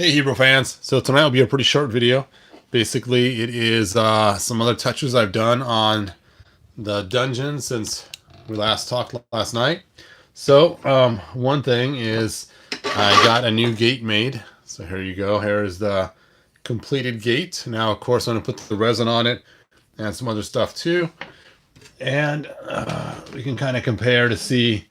Hey Hebrew fans, so tonight will be a pretty short video. Basically, it is some other touches I've done on the dungeon since we last talked last night. So, one thing is I got a new gate made. So here you go, here is the completed gate. Now, of course, I'm going to put the resin on it and some other stuff too. And we can kind of compare to see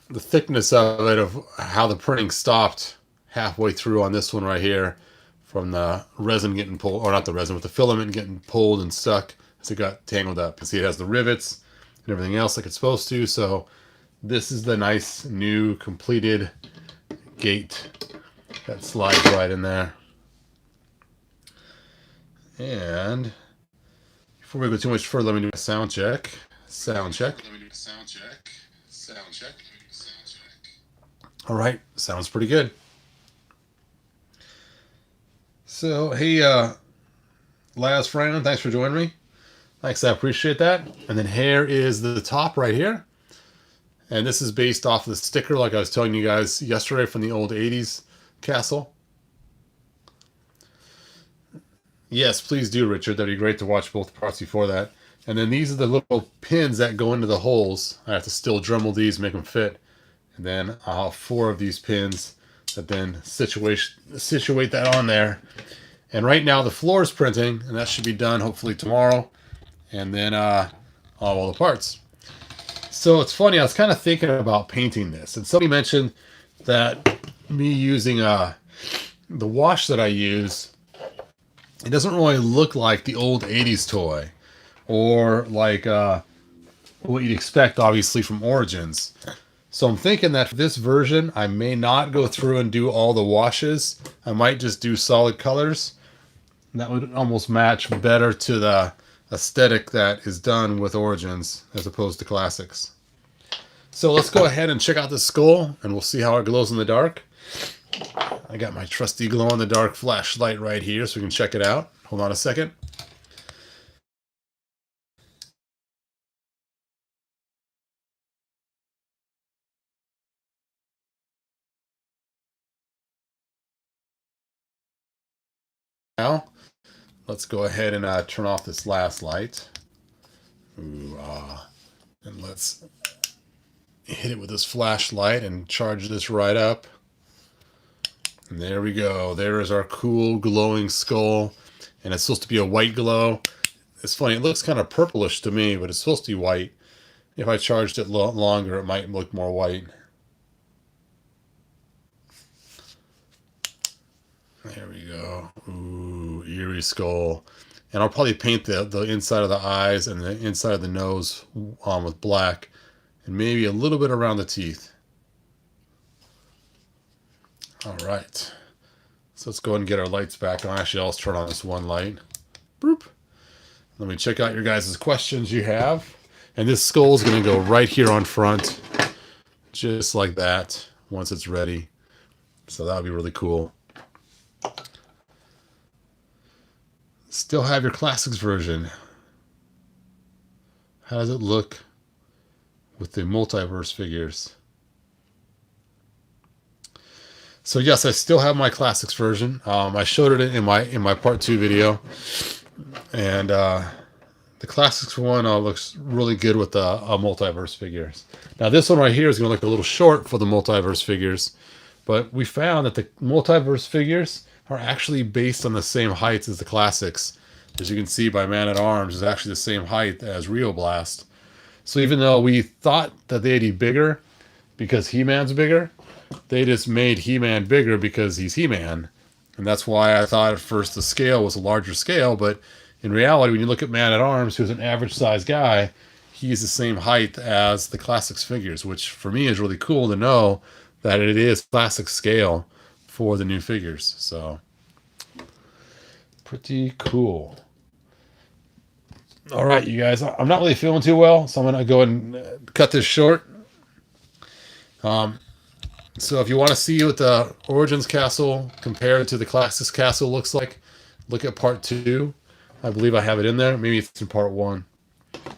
the thickness of it, of how the printing stopped halfway through on this one right here from the resin getting pulled, or not the resin, but the filament getting pulled and stuck as it got tangled up. You see it has the rivets and everything else like it's supposed to. So this is the nice new completed gate that slides right in there. And before we go too much further, let me do a sound check. Sound check. All right, sounds pretty good. So, hey, Laz Fran, thanks for joining me. Thanks, I appreciate that. And then here is the top right here. And this is based off of the sticker, like I was telling you guys yesterday, from the old 80s castle. Yes, please do, Richard. That'd be great to watch both parts before that. And then these are the little pins that go into the holes. I have to still Dremel these, make them fit. And then I'll have 4 of these pins that then situate that on there. And right now the floor is printing, and that should be done hopefully tomorrow. And then all the parts. So it's funny, I was kind of thinking about painting this, and somebody mentioned that me using the wash that I use, it doesn't really look like the old 80s toy, or like what you'd expect obviously from Origins. So I'm thinking that for this version, I may not go through and do all the washes. I might just do solid colors. And that would almost match better to the aesthetic that is done with Origins as opposed to Classics. So let's go ahead and check out the skull, and we'll see how it glows in the dark. I got my trusty glow-in-the-dark flashlight right here so we can check it out. Hold on a second. Now, let's go ahead and turn off this last light. And let's hit it with this flashlight and charge this right up. And there we go. There is our cool glowing skull. And it's supposed to be a white glow. It's funny, it looks kind of purplish to me, but it's supposed to be white. If I charged it longer, it might look more white. There we go. Ooh, eerie skull. And I'll probably paint the inside of the eyes and the inside of the nose with black. And maybe a little bit around the teeth. All right. So let's go ahead and get our lights back on. Actually, I'll turn on this one light. Boop. Let me check out your guys' questions you have. And this skull is going to go right here on front. Just like that. Once it's ready. So that'll be really cool. Still have your Classics version. How does it look with the multiverse figures? So yes, I still have my Classics version. I showed it in my part 2 video, and the Classics one looks really good with the multiverse figures. Now this one right here is going to look a little short for the multiverse figures, but we found that the multiverse figures are actually based on the same heights as the Classics. As you can see by Man-at-Arms, is actually the same height as Rio Blast. So even though we thought that they'd be bigger because He-Man's bigger, they just made He-Man bigger because he's He-Man. And that's why I thought at first the scale was a larger scale, but in reality, when you look at Man-at-Arms, who's an average-sized guy, he's the same height as the Classics figures, which for me is really cool to know that it is Classic scale for the new figures. So pretty cool. All right, you guys, I'm not really feeling too well, so I'm going to go ahead and cut this short. So if you want to see what the Origins castle compared to the Classics castle looks like, look at part 2. I believe I have it in there. Maybe it's in part 1.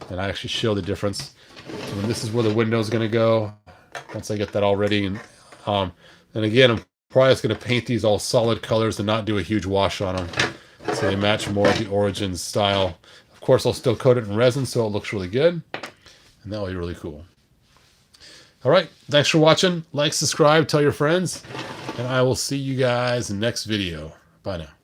And I actually show the difference. And this is where the window is going to go once I get that all ready. And again, I'm Probably just going to paint these all solid colors and not do a huge wash on them, so they match more of the Origins style. Of course, I'll still coat it in resin so it looks really good, and that will be really cool. All right, thanks for watching. Like, subscribe, tell your friends, and I will see you guys in the next video. Bye now.